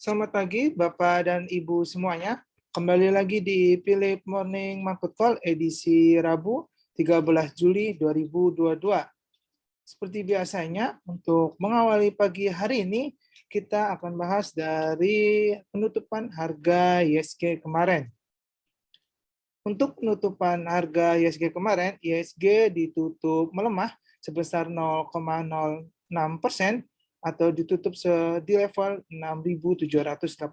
Selamat pagi Bapak dan Ibu semuanya. Kembali lagi di Philip Morning Market Call edisi Rabu 13 Juli 2022. Seperti biasanya, untuk mengawali pagi hari ini, kita akan bahas dari penutupan harga ISG kemarin. Untuk penutupan harga ISG kemarin, ISG ditutup melemah sebesar 0,06% atau ditutup di level 6.718.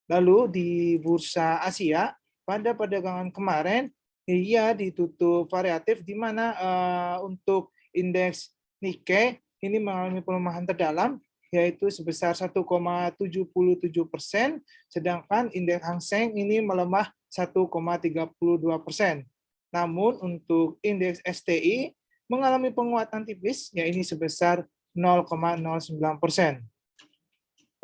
Lalu di bursa Asia, pada perdagangan kemarin, ia ditutup variatif di mana untuk indeks Nikkei ini mengalami pelemahan terdalam, yaitu sebesar 1,77%, sedangkan indeks Hang Seng ini melemah 1,32%. Namun untuk indeks STI mengalami penguatan tipis, yaitu sebesar 0,09%.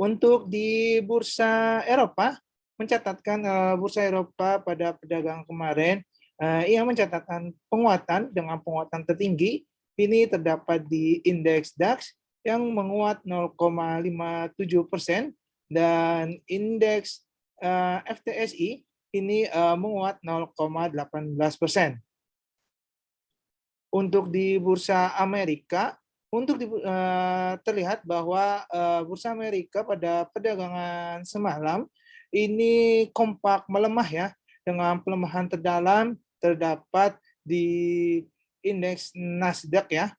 Untuk di bursa Eropa, mencatatkan bursa Eropa pada perdagangan kemarin, ia mencatatkan penguatan dengan penguatan tertinggi. Ini terdapat di indeks DAX yang menguat 0,57% dan indeks FTSI ini menguat 0,18%. Untuk di bursa Amerika, terlihat bahwa bursa Amerika pada perdagangan semalam ini kompak melemah ya, dengan pelemahan terdalam terdapat di indeks Nasdaq ya,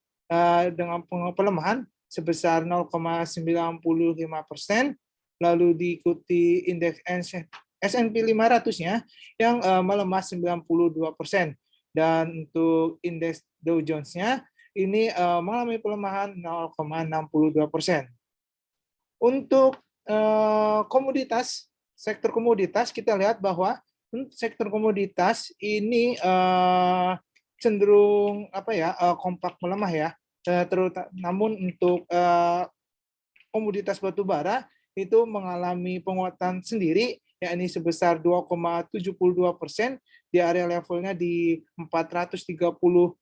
dengan pelemahan sebesar 0,95%, lalu diikuti indeks S&P 500-nya yang melemah 92%. Dan untuk indeks Dow Jones-nya ini mengalami pelemahan 0,62%. Untuk komoditas, sektor komoditas kita lihat bahwa sektor komoditas ini cenderung kompak melemah ya. Namun untuk komoditas batu bara itu mengalami penguatan sendiri, yakni sebesar 2,72%, di area levelnya di 438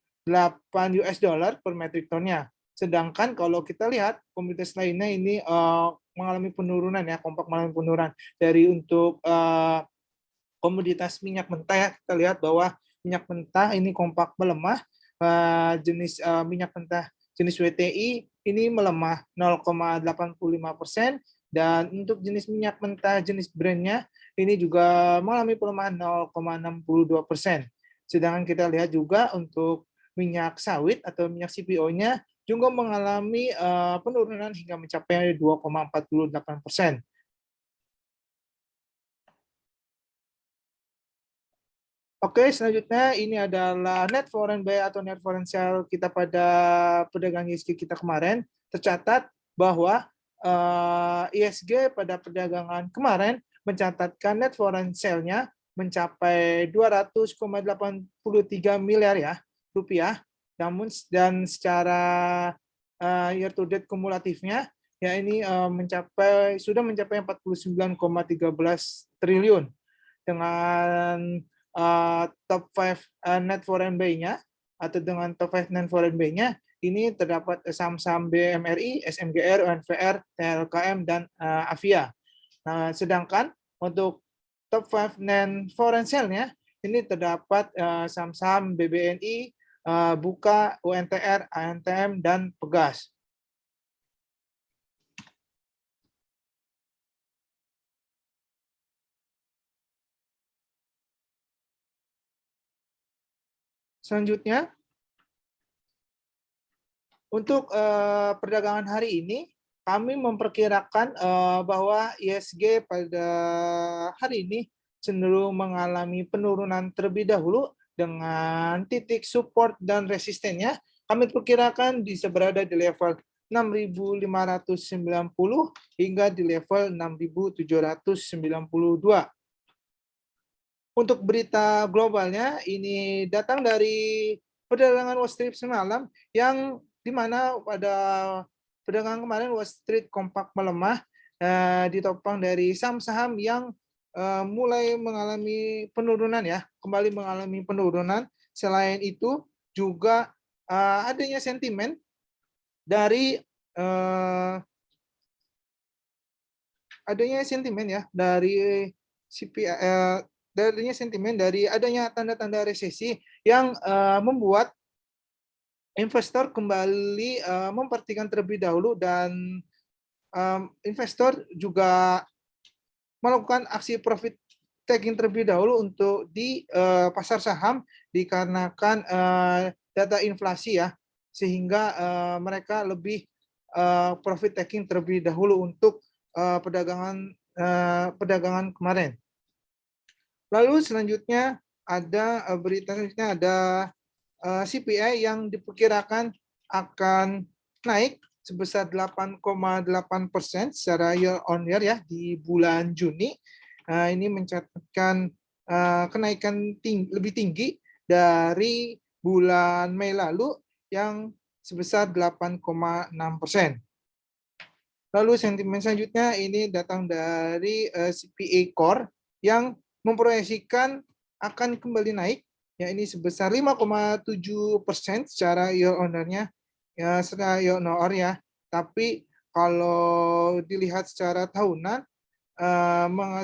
US dollar per metric tonnya. Sedangkan kalau kita lihat komoditas lainnya ini mengalami penurunan ya, kompak mengalami penurunan. Dari untuk komoditas minyak mentah ya, kita lihat bahwa minyak mentah ini kompak melemah, jenis minyak mentah jenis WTI ini melemah 0,85%, dan untuk jenis minyak mentah jenis Brent-nya ini juga mengalami pelemahan 0,62%. Sedangkan kita lihat juga untuk minyak sawit atau minyak CPO-nya juga mengalami penurunan hingga mencapai 2,48%. Oke, selanjutnya ini adalah net foreign buy atau net foreign sell kita pada perdagangan ISG kita kemarin. Tercatat bahwa ISG pada perdagangan kemarin mencatatkan net foreign sell-nya mencapai 200,83 miliar ya rupiah. Namun dan secara year to date kumulatifnya ya ini sudah mencapai 49,13 triliun dengan top 5 net foreign buy-nya atau dengan top 5 net foreign buy-nya ini terdapat saham-saham BMRI, SMGR, ONVR, TLKM, dan Avia. Nah, sedangkan untuk top 5 net foreign sell-nya ini terdapat saham-saham BBNI, Buka, UNTR, ANTM, dan Pegas. Selanjutnya, untuk perdagangan hari ini, kami memperkirakan bahwa ISG pada hari ini cenderung mengalami penurunan terlebih dahulu dengan titik support dan resistennya. Kami perkirakan bisa berada di level 6.590 hingga di level 6.792. Untuk berita globalnya, ini datang dari perdagangan Wall Street semalam, yang di mana pada perdagangan kemarin Wall Street kompak melemah, ditopang dari saham-saham yang mulai mengalami penurunan ya, kembali mengalami penurunan. Selain itu juga adanya sentimen dari adanya sentimen ya dari CPI, dari adanya tanda-tanda resesi yang membuat investor kembali memperhatikan terlebih dahulu, dan investor juga melakukan aksi profit taking terlebih dahulu untuk di pasar saham dikarenakan data inflasi ya, sehingga mereka lebih profit taking terlebih dahulu untuk perdagangan kemarin. Lalu selanjutnya ada berita selanjutnya ada CPI yang diperkirakan akan naik sebesar 8,8% secara year on year ya di bulan Juni. Ini mencatatkan kenaikan lebih tinggi dari bulan Mei lalu yang sebesar 8,6%. Lalu sentimen selanjutnya ini datang dari CPI Core yang memproyeksikan akan kembali naik, ya ini sebesar 5,7% secara year on year-nya, ya secara year on year ya. Tapi kalau dilihat secara tahunan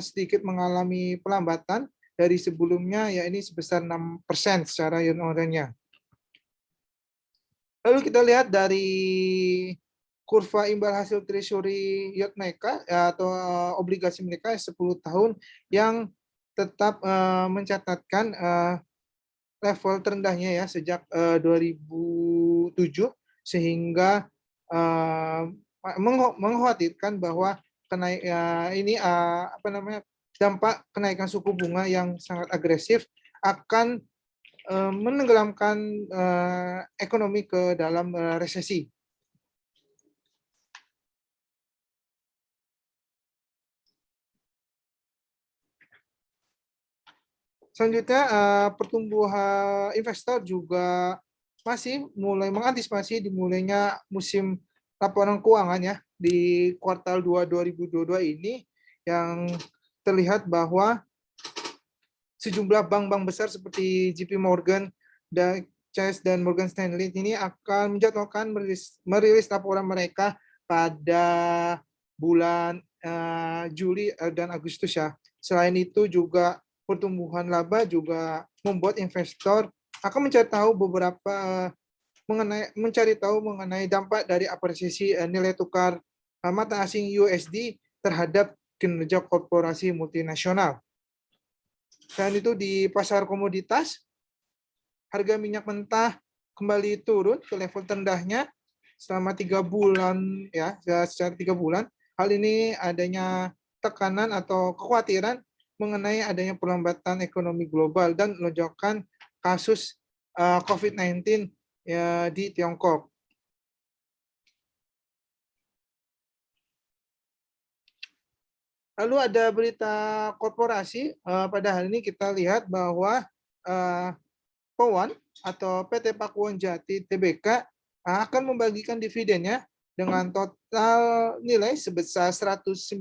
sedikit mengalami pelambatan dari sebelumnya, ya ini sebesar 6% secara year on year-nya. Lalu kita lihat dari kurva imbal hasil treasury yield mereka atau obligasi mereka 10 tahun yang tetap mencatatkan level terendahnya ya sejak 2007, sehingga mengkhawatirkan bahwa dampak kenaikan suku bunga yang sangat agresif akan menenggelamkan ekonomi ke dalam resesi. Selanjutnya, pertumbuhan investor juga masih mulai mengantisipasi dimulainya musim laporan keuangan ya di kuartal 2 2022 ini, yang terlihat bahwa sejumlah bank-bank besar seperti JP Morgan, dan Chase dan Morgan Stanley ini akan menjadwalkan merilis laporan mereka pada bulan Juli dan Agustus ya. Selain itu juga pertumbuhan laba juga membuat investor akan mencari tahu mengenai dampak dari apresiasi nilai tukar mata asing USD terhadap kinerja korporasi multinasional. Selain itu di pasar komoditas, harga minyak mentah kembali turun ke level terendahnya selama 3 bulan ya, secara 3 bulan. Hal ini adanya tekanan atau kekhawatiran mengenai adanya perlambatan ekonomi global dan lonjakan kasus COVID-19 ya, di Tiongkok. Lalu ada berita korporasi. Pada hari ini kita lihat bahwa POWAN atau PT Pakuwon Jati Tbk akan membagikan dividennya dengan total nilai sebesar 193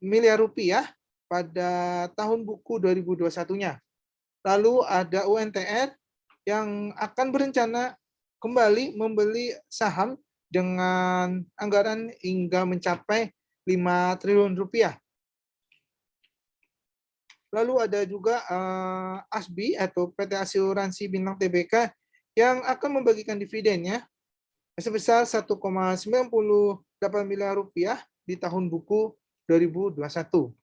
miliar rupiah pada tahun buku 2021-nya. Lalu ada UNTR yang akan berencana kembali membeli saham dengan anggaran hingga mencapai 5 triliun rupiah. Lalu ada juga ASBI atau PT Asuransi Bintang Tbk yang akan membagikan dividennya sebesar 1,98 miliar rupiah di tahun buku 2021.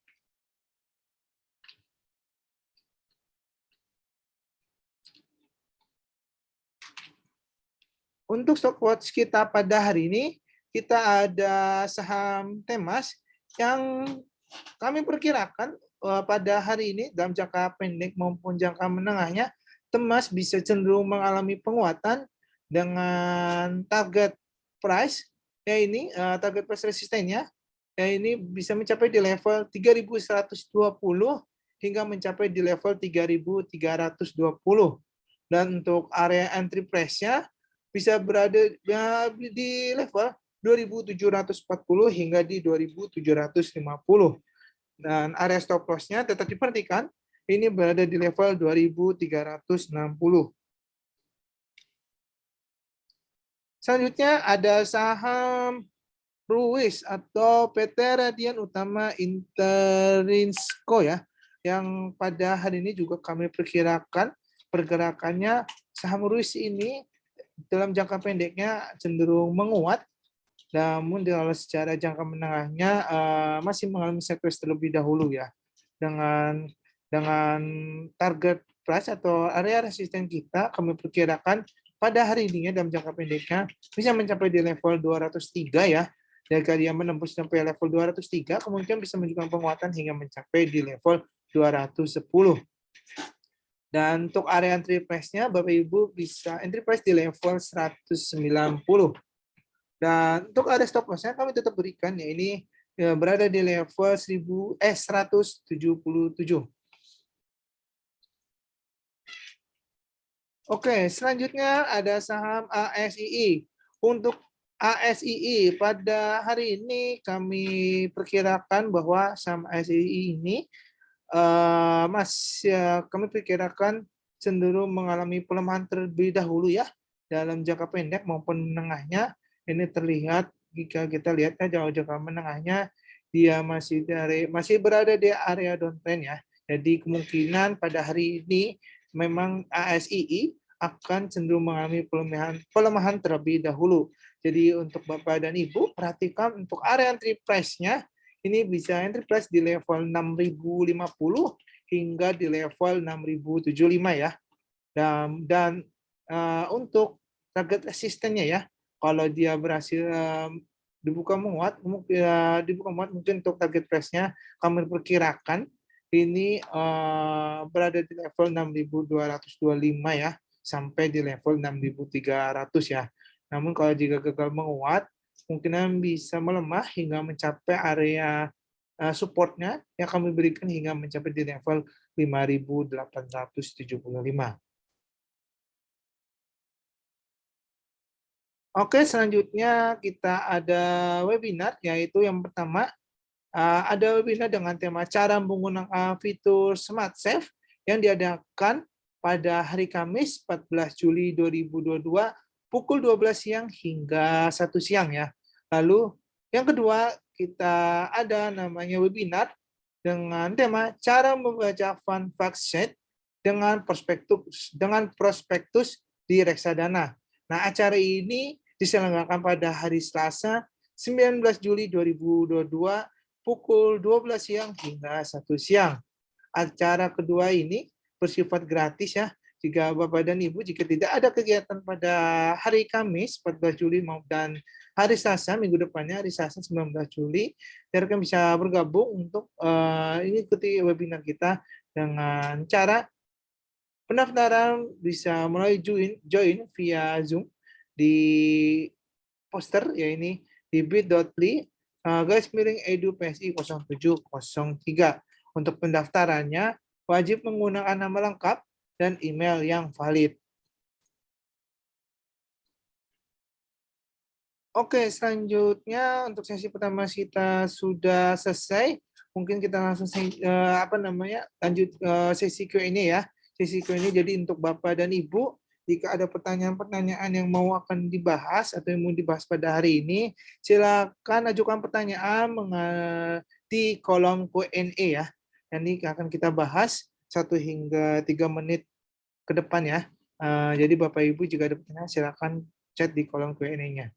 Untuk stock watch kita pada hari ini, kita ada saham Temas yang kami perkirakan pada hari ini dalam jangka pendek maupun jangka menengahnya, Temas bisa cenderung mengalami penguatan dengan target price, ya ini target price resistennya, ya ini bisa mencapai di level 3.120 hingga mencapai di level 3.320. Dan untuk area entry price-nya bisa berada di level 2.740 hingga di 2.750. Dan area stop loss-nya tetap diperhatikan, ini berada di level 2.360. Selanjutnya ada saham Ruis atau PT Radian Utama Interinsko ya, yang pada hari ini juga kami perkirakan pergerakannya saham Ruis ini dalam jangka pendeknya cenderung menguat, namun kalau secara jangka menengahnya masih mengalami sideways terlebih dahulu ya, dengan dengan target price atau area resisten kita kami perkirakan pada hari ini dalam jangka pendeknya bisa mencapai di level 203 ya. Jika dia menembus sampai level 203, kemungkinan bisa menunjukkan penguatan hingga mencapai di level 210. Dan untuk area entry price-nya, Bapak Ibu bisa entry price di level 190. Dan untuk area stop loss-nya kami tetap berikan ya, ini berada di level 177. Oke, selanjutnya ada saham ASII. Untuk ASII pada hari ini kami perkirakan bahwa saham ASII ini kami perkirakan cenderung mengalami pelemahan terlebih dahulu ya dalam jangka pendek maupun menengahnya. Ini terlihat jika kita lihatnya jauh jangka menengahnya dia masih berada di area downtrend ya. Jadi kemungkinan pada hari ini memang ASII akan cenderung mengalami pelemahan terlebih dahulu. Jadi untuk Bapak dan Ibu perhatikan untuk area entry price-nya ini bisa entry price di level 6.050 hingga di level 6.075 ya. Dan untuk target resistennya ya, kalau dia berhasil dibuka menguat, mungkin untuk target price-nya kami perkirakan ini berada di level 6.225 ya, sampai di level 6.300 ya. Namun kalau jika gagal menguat, kemungkinan bisa melemah hingga mencapai area supportnya yang kami berikan hingga mencapai di level 5.875. Oke, selanjutnya kita ada webinar, yaitu yang pertama ada webinar dengan tema cara menggunakan fitur Smart Save yang diadakan pada hari Kamis 14 Juli 2022 pukul 12 siang hingga 1 siang ya. Lalu yang kedua kita ada namanya webinar dengan tema cara membaca fund fact sheet dengan prospektus di reksadana. Nah, acara ini diselenggarakan pada hari Selasa 19 Juli 2022 pukul 12 siang hingga 1 siang. Acara kedua ini bersifat gratis ya. Jika Bapak dan Ibu jika tidak ada kegiatan pada hari Kamis 14 Juli dan hari Selasa minggu depannya hari Selasa 19 Juli, rekan bisa bergabung untuk ikuti webinar kita dengan cara pendaftaran bisa mulai join via Zoom di poster ya ini di bit.ly garis miring edu PSI 0703. Untuk pendaftarannya wajib menggunakan nama lengkap dan email yang valid. Oke, selanjutnya untuk sesi pertama kita sudah selesai. Mungkin kita langsung lanjut sesi Q&A ya. Sesi Q&A jadi untuk Bapak dan Ibu, jika ada pertanyaan-pertanyaan yang mau akan dibahas atau yang mau dibahas pada hari ini, silakan ajukan pertanyaan di kolom Q&A ya. Dan ini akan kita bahas 1 hingga 3 menit ke depan ya. Jadi Bapak Ibu jika ada pertanyaan silakan chat di kolom Q&A-nya.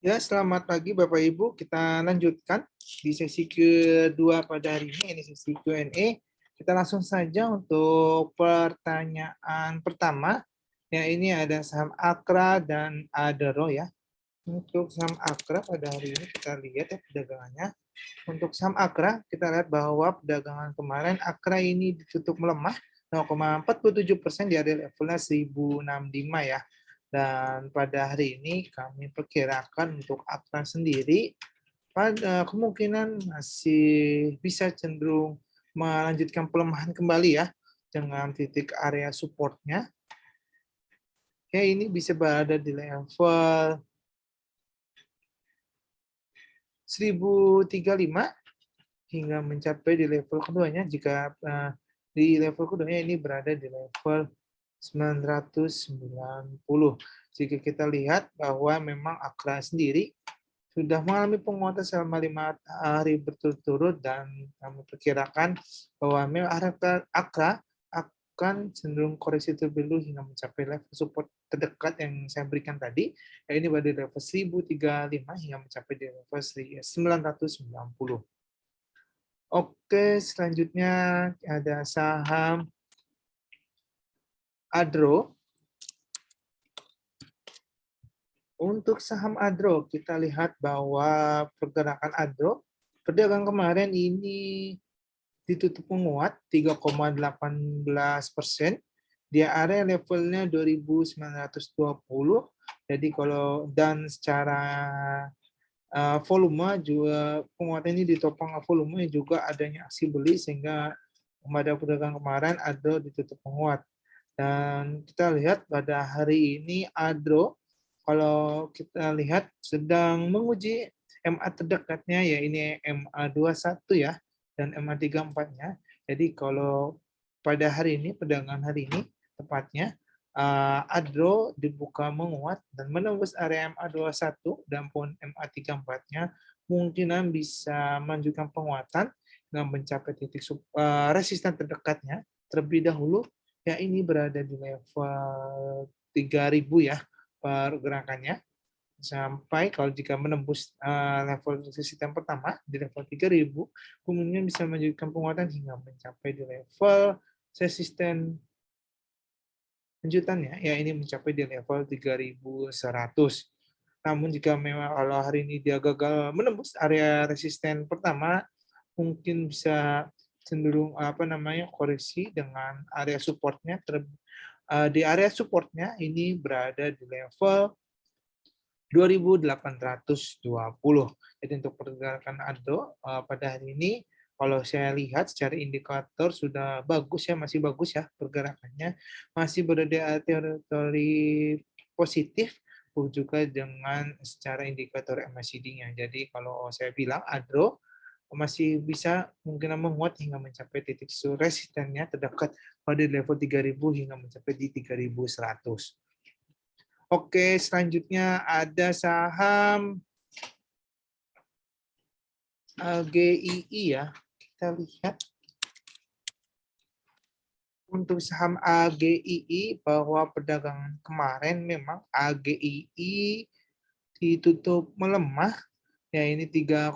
Ya, selamat pagi Bapak Ibu. Kita lanjutkan di sesi kedua pada hari ini, sesi Q&A. Kita langsung saja untuk pertanyaan pertama. Ya, ini ada saham Akra dan Adaro ya. Untuk saham Akra pada hari ini kita lihat ya perdagangannya. Untuk saham Akra, kita lihat bahwa perdagangan kemarin Akra ini ditutup melemah 0,47% di area levelnya 1065 ya. Dan pada hari ini kami perkirakan untuk Akra sendiri pada kemungkinan masih bisa cenderung melanjutkan pelemahan kembali ya dengan titik area supportnya. Ya ini bisa berada di level 1035 hingga mencapai di level keduanya jika di level keduanya ini berada di level 990. Jika kita lihat bahwa memang Akra sendiri sudah mengalami penguatan selama 5 hari berturut-turut dan kami perkirakan bahwa memang Akra akan cenderung koreksi terlebih dahulu hingga mencapai level support terdekat yang saya berikan tadi, yaitu pada level 1035 hingga mencapai di level 990. Oke, selanjutnya ada saham Adro. Untuk saham Adro, kita lihat bahwa pergerakan Adro, perdagangan kemarin ini ditutup menguat 3,18%. Di area levelnya 2.920. Jadi kalau dan secara volume juga penguatan ini ditopang volume juga adanya aksi beli sehingga pada perdagangan kemarin Adro ditutup menguat. Dan kita lihat pada hari ini Adro kalau kita lihat sedang menguji MA terdekatnya ya ini MA21 ya dan MA34-nya. Jadi kalau pada hari ini perdagangan hari ini tepatnya Adro dibuka menguat dan menembus area MA21 dan pun MA34-nya kemungkinan bisa menunjukkan penguatan dengan mencapai titik resisten terdekatnya terlebih dahulu ya ini berada di level 3.000 ya pergerakannya sampai kalau jika menembus level resisten pertama di level 3.000 kemudian bisa menunjukkan penguatan hingga mencapai di level resisten lanjutannya ya ini mencapai di level 3.100. Namun jika memang kalau hari ini dia gagal menembus area resisten pertama, mungkin bisa cenderung koreksi dengan area supportnya. Di area supportnya ini berada di level 2.820. Jadi untuk pergerakan ADO pada hari ini kalau saya lihat secara indikator sudah bagus ya, masih bagus ya pergerakannya. Masih berada di teritori positif juga dengan secara indikator MACD-nya. Jadi kalau saya bilang ADRO masih bisa mungkin menguat hingga mencapai titik resistennya terdekat pada level 3.000 hingga mencapai di 3.100. Oke, selanjutnya ada saham AGII ya. Kita lihat untuk saham AGII bahwa perdagangan kemarin memang AGII ditutup melemah ya ini 3,11%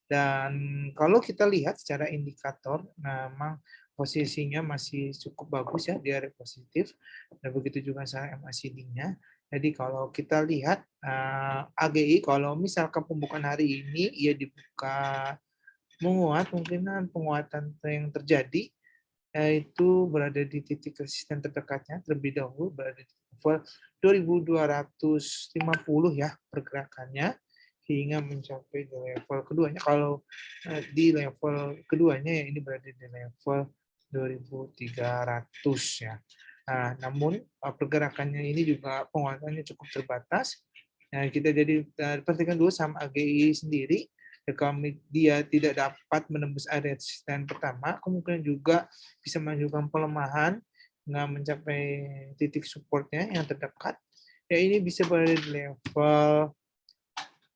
dan kalau kita lihat secara indikator memang posisinya masih cukup bagus ya di area positif dan begitu juga saham MACD-nya. Jadi kalau kita lihat AGI kalau misalkan pembukaan hari ini ia dibuka menguat kemungkinan penguatan yang terjadi yaitu berada di titik resisten terdekatnya terlebih dahulu berada di level 2.250 ya pergerakannya hingga mencapai di level keduanya. Kalau di level keduanya ya ini berada di level 2.300 ya. Nah, namun pergerakannya ini juga penguatannya cukup terbatas. Nah, kita jadi perhatikan dulu saham AGI sendiri kami dia tidak dapat menembus area resisten pertama, kemungkinan juga bisa menunjukkan pelemahan nggak mencapai titik supportnya yang terdekat. Ya ini bisa berada di level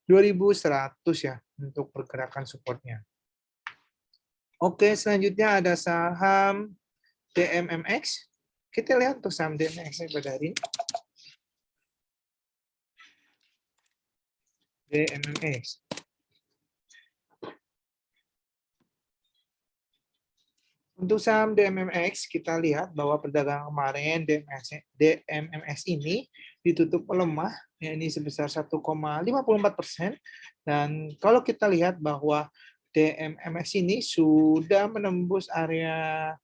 2.100 ya untuk pergerakan supportnya. Oke, selanjutnya ada saham DMMX. Kita lihat untuk saham DMMX pada hari ini. DMMX. Untuk saham DMMX, kita lihat bahwa perdagangan kemarin DMMX ini ditutup melemah, ya ini sebesar 1,54%. Dan kalau kita lihat bahwa DMMX ini sudah menembus area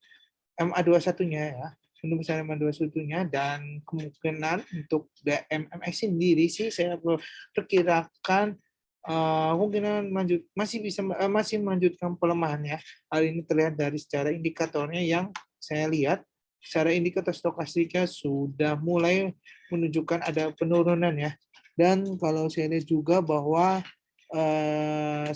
MA21-nya ya, menembus area MA21-nya, dan kemungkinan untuk DMMX sendiri sih saya perkirakan kemungkinan masih melanjutkan pelemahannya. Hal ini terlihat dari secara indikatornya yang saya lihat secara indikator stokastiknya sudah mulai menunjukkan ada penurunan ya. Dan kalau saya lihat juga bahwa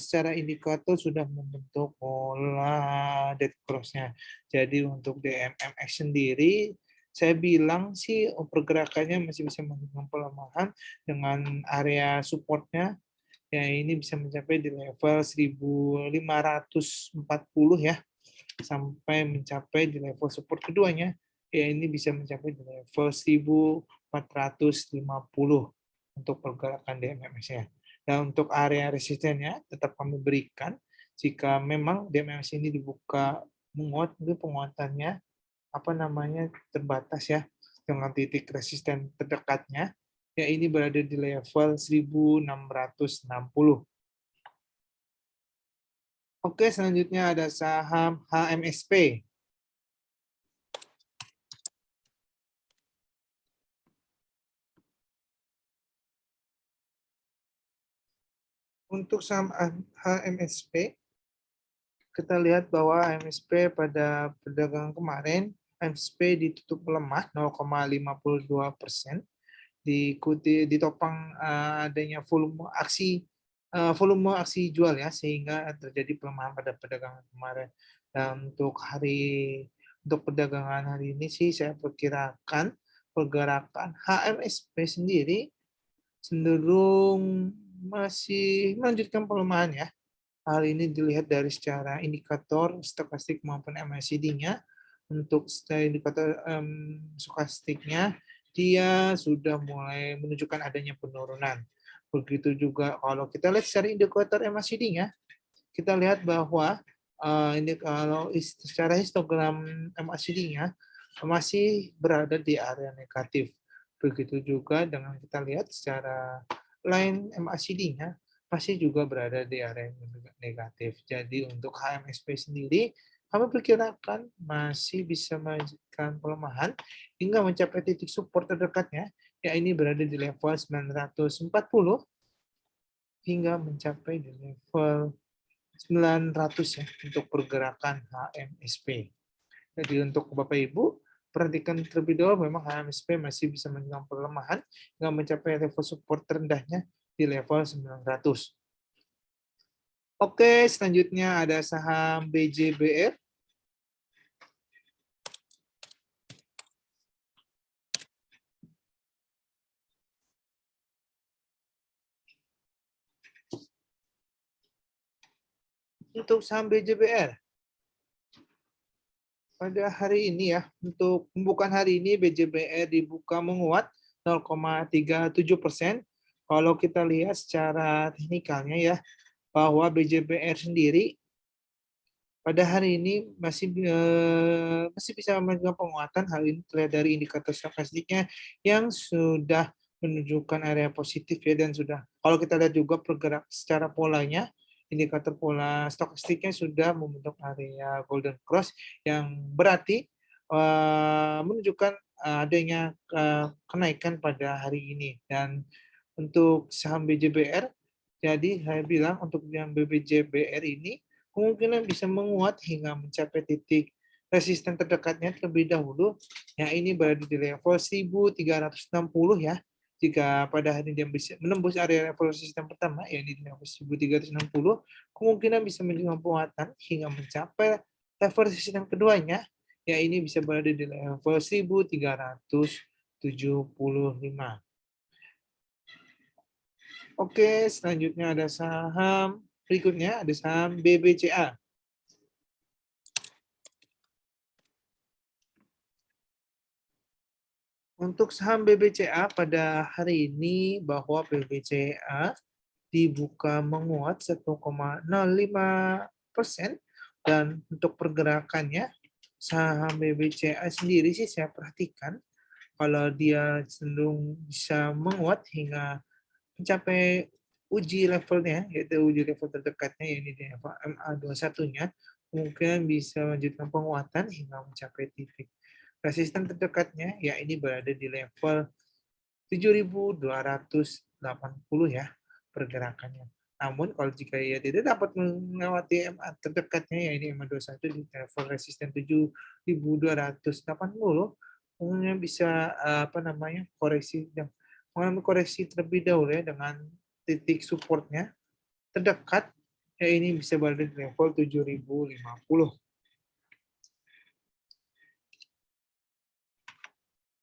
secara indikator sudah membentuk pola dead cross-nya. Jadi untuk DMMX sendiri saya bilang sih pergerakannya masih bisa menunjukkan pelemahan dengan area supportnya ya ini bisa mencapai di level 1540 ya sampai mencapai di level support keduanya ya ini bisa mencapai di level 1450 untuk pergerakan DMMS-nya. Dan untuk area resistennya tetap kami berikan jika memang DMMS ini dibuka menguat, mungkin penguatannya terbatas ya dengan titik resisten terdekatnya ya ini berada di level 1660. Oke, selanjutnya ada saham HMSP. Untuk saham HMSP, kita lihat bahwa HMSP pada perdagangan kemarin, HMSP ditutup melemah 0,52%, ditopang adanya volume aksi jual ya sehingga terjadi pelemahan pada perdagangan kemarin. Dan untuk perdagangan hari ini sih saya perkirakan pergerakan HMSP sendiri cenderung masih melanjutkan pelemahan ya. Hal ini dilihat dari secara indikator stokastik maupun MACD-nya. Untuk indikator stokastiknya, dia sudah mulai menunjukkan adanya penurunan. Begitu juga kalau kita lihat secara indikator MACD-nya, kita lihat bahwa ini kalau secara histogram MACD-nya masih berada di area negatif. Begitu juga dengan kita lihat secara line MACD-nya masih juga berada di area negatif. Jadi untuk HMSP sendiri kami perkirakan masih bisa melanjutkan pelemahan hingga mencapai titik support terdekatnya, ya ini berada di level 940 hingga mencapai di level 900 ya untuk pergerakan HMSP. Jadi untuk Bapak Ibu, perhatikan terlebih dahulu memang HMSP masih bisa mengalami pelemahan hingga mencapai level support terendahnya di level 900. Oke, selanjutnya ada saham BJBR. Untuk saham BJBR, pada hari ini ya, untuk pembukaan hari ini BJBR dibuka menguat 0,37%. Kalau kita lihat secara teknikalnya ya, bahwa BJBR sendiri pada hari ini masih bisa menunjukkan penguatan. Hal ini terlihat dari indikator stokastiknya yang sudah menunjukkan area positif ya dan sudah. Kalau kita lihat juga pergerak secara polanya, indikator pola stokastiknya sudah membentuk area golden cross yang berarti menunjukkan adanya kenaikan pada hari ini. Dan untuk saham BJBR, jadi saya bilang untuk yang BJBR ini kemungkinan bisa menguat hingga mencapai titik resisten terdekatnya terlebih dahulu. Ya, ini berada di level 1360 ya. Jika pada hari ini dia bisa menembus area level resisten pertama, yakni di level 1360, kemungkinan bisa menunjukkan penguatan hingga mencapai level resisten keduanya, ya ini bisa berada di level 1375. Oke, selanjutnya ada saham berikutnya, ada saham BBCA. Untuk saham BBCA pada hari ini bahwa BBCA dibuka menguat 1,05%, dan untuk pergerakannya saham BBCA sendiri sih saya perhatikan kalau dia cenderung bisa menguat hingga mencapai uji levelnya, yaitu uji level terdekatnya, yaitu di level MA21-nya, mungkin bisa melanjutkan penguatan hingga mencapai titik resisten terdekatnya, ya ini berada di level 7.280 ya pergerakannya. Namun kalau jika ia tidak dapat melewati MA terdekatnya, ya ini MA21 di level resisten 7.280, umumnya bisa koreksi yang mengalami koreksi terlebih dahulu ya dengan titik supportnya terdekat, ya ini bisa berada di level 7.050.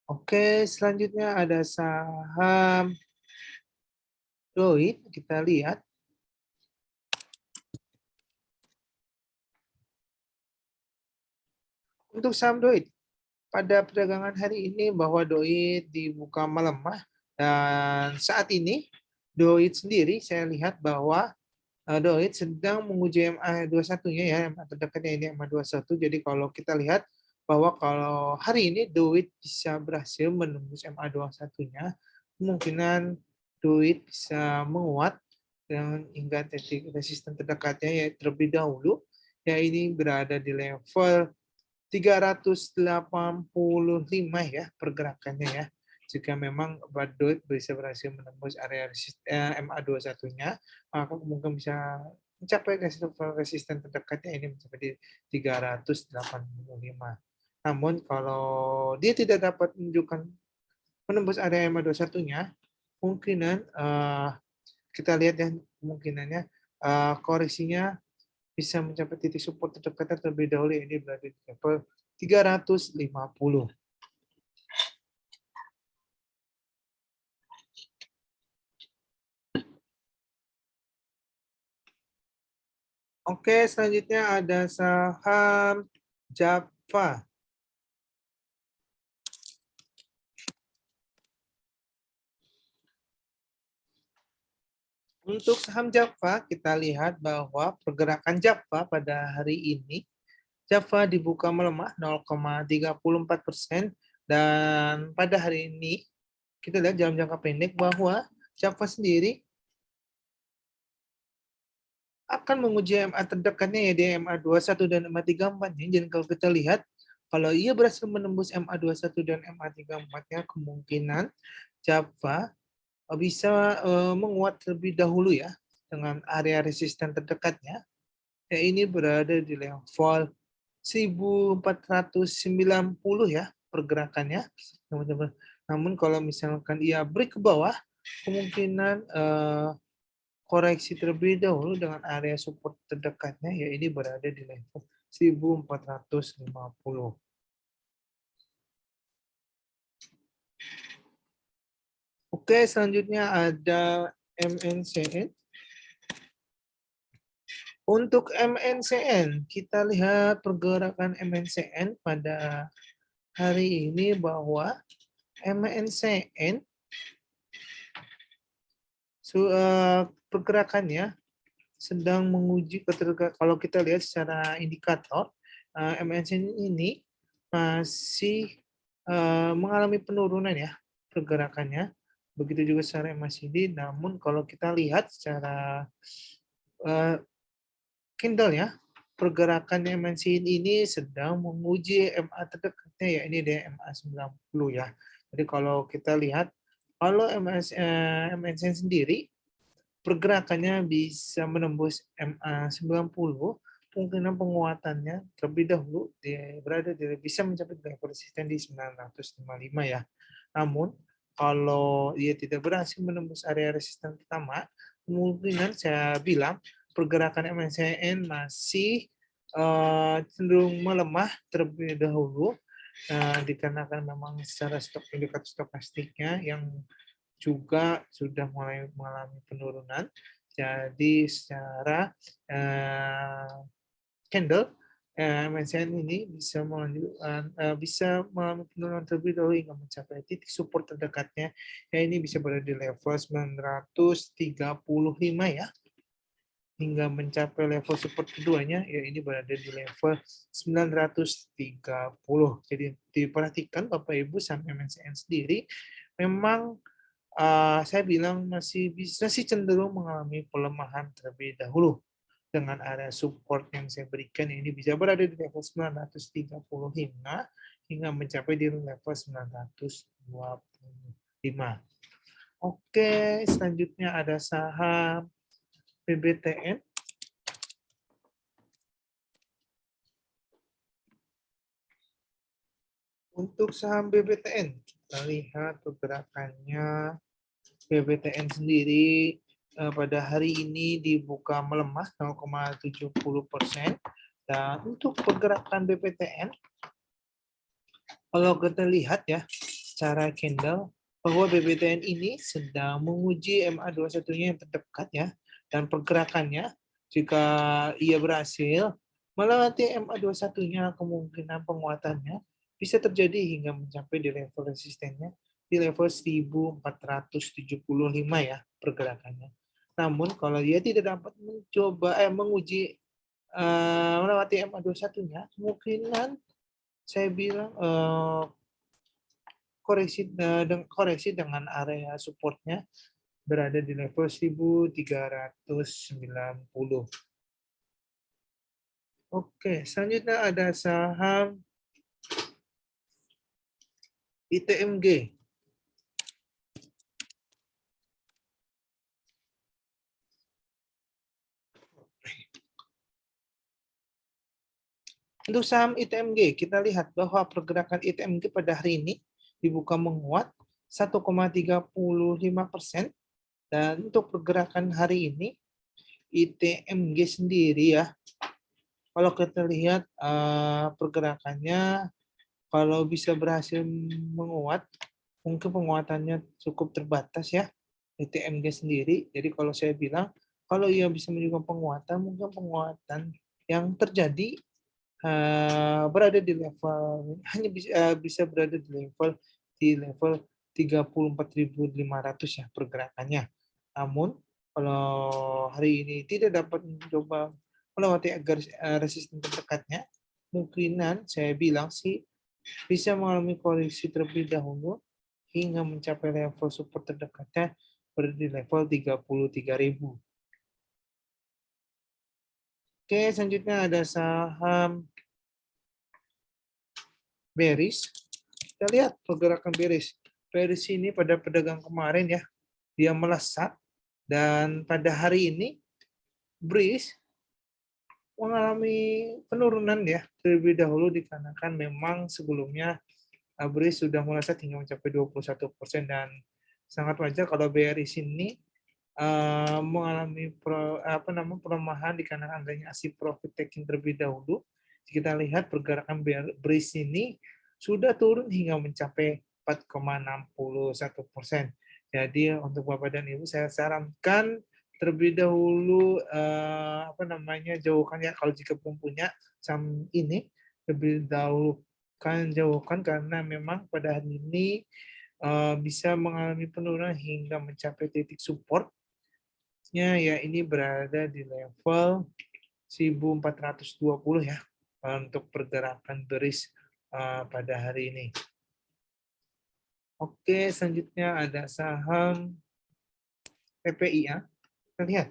Oke, selanjutnya ada saham Doit. Kita lihat. Untuk saham Doit, pada perdagangan hari ini bahwa Doit dibuka melemah, dan saat ini Doit sendiri saya lihat bahwa Doit sedang menguji MA21-nya ya, MA terdekatnya ini MA21. Jadi kalau kita lihat bahwa kalau hari ini Doit bisa berhasil menembus MA21-nya, kemungkinan Doit bisa menguat dan hingga titik resisten terdekatnya ya terlebih dahulu, ya ini berada di level 385 ya pergerakannya ya. Jika memang Doit bisa berhasil menembus area MA21-nya, maka mungkin bisa mencapai resisten terdekatnya ini mencapai di 385. Namun kalau dia tidak dapat menunjukkan menembus area MA21-nya, kemungkinan kita lihat ya kemungkinannya koreksinya bisa mencapai titik support terdekat terlebih dahulu, ini berada di level 350. Oke, selanjutnya ada saham Java. Untuk saham Java, kita lihat bahwa pergerakan Java pada hari ini, Java dibuka melemah 0,34%, dan pada hari ini kita lihat dalam jangka pendek bahwa Java sendiri akan menguji MA terdekatnya ya di MA21 dan MA34-nya. Dan kalau kita lihat, kalau ia berhasil menembus MA21 dan MA34-nya, kemungkinan Java bisa menguat terlebih dahulu ya dengan area resisten terdekatnya. Ya ini berada di level 1490 ya pergerakannya, teman-teman. Namun kalau misalkan ia break ke bawah, kemungkinan koreksi terlebih dahulu dengan area support terdekatnya, ya ini berada di level 1450. Oke, selanjutnya ada MNCN. Untuk MNCN, kita lihat pergerakan MNCN pada hari ini bahwa MNCN pergerakannya sedang menguji kalau kita lihat secara indikator, MNCN ini masih mengalami penurunan ya pergerakannya. Begitu juga secara MACD, namun kalau kita lihat secara candle ya, pergerakan MNCN ini sedang menguji MA terdekatnya, ya ini di MA90 ya. Jadi kalau kita lihat, kalau MNCN sendiri pergerakannya bisa menembus MA90, kemungkinan penguatannya terlebih dahulu bisa mencapai level resisten di 955 ya. Namun kalau dia tidak berhasil menembus area resisten pertama, kemungkinan saya bilang pergerakan MNCN masih cenderung melemah terlebih dahulu, dikarenakan memang secara indikator stokastiknya yang juga sudah mulai mengalami penurunan. Jadi secara candle MNCN ini bisa melanjutkan, bisa mengalami penurunan terlebih dahulu hingga mencapai titik support terdekatnya. Ya, ini bisa berada di level 935 ya, hingga mencapai level support keduanya, ya ini berada di level 930. Jadi diperhatikan Bapak Ibu saham MNCN sendiri memang saya bilang masih bisa sih cenderung mengalami pelemahan terlebih dahulu dengan area support yang saya berikan ini bisa berada di level 935 hingga mencapai di level 925. Oke, selanjutnya ada saham BBTN. Untuk saham BBTN, kita lihat pergerakannya. BBTN sendiri pada hari ini dibuka melemah 0,70%. Dan untuk pergerakan BBTN, kalau kita lihat ya secara candle, bahwa BBTN ini sedang menguji MA21-nya yang terdekat ya, dan pergerakannya jika ia berhasil melewati MA21-nya, kemungkinan penguatannya bisa terjadi hingga mencapai di level resistennya di level 1475 ya pergerakannya. Namun kalau dia tidak dapat menguji melewati MA21-nya, kemungkinan saya bilang koreksi dengan area supportnya berada di level 1390. Oke, selanjutnya ada saham ITMG. Untuk saham ITMG, kita lihat bahwa pergerakan ITMG pada hari ini dibuka menguat 1,35%. Dan untuk pergerakan hari ini, ITMG sendiri ya, kalau kita lihat pergerakannya, kalau bisa berhasil menguat, mungkin penguatannya cukup terbatas ya, ITMG sendiri. Jadi kalau saya bilang, kalau ia bisa menunjukkan penguatan, mungkin penguatan yang terjadi berada di level, hanya bisa berada di level 34.500 ya pergerakannya. Namun kalau hari ini tidak dapat mencoba melewati agar resisten terdekatnya, kemungkinan saya bilang sih bisa mengalami koreksi terlebih dahulu hingga mencapai level support terdekatnya berada di level 33.000. Oke, selanjutnya ada saham bearish. Kita lihat pergerakan bearish. Bearish ini pada pedagang kemarin ya, dia melesat dan pada hari ini bearish mengalami penurunan ya terlebih dahulu dikarenakan memang sebelumnya bearish sudah melesat hingga mencapai 21% dan sangat wajar kalau bearish ini mengalami pelemahan dikarenakan adanya asik profit taking terlebih dahulu. Kita lihat pergerakan bearish ini sudah turun hingga mencapai 4,61%. Jadi untuk Bapak dan Ibu saya sarankan terlebih dahulu jauhkan ya kalau jika belum punya saham ini lebih dahulu jauhkan karena memang pada hari ini bisa mengalami penurunan hingga mencapai titik support-nya ya ini berada di level 1420 ya untuk pergerakan bearish pada hari ini. Oke, selanjutnya ada saham PPI ya. Kita lihat.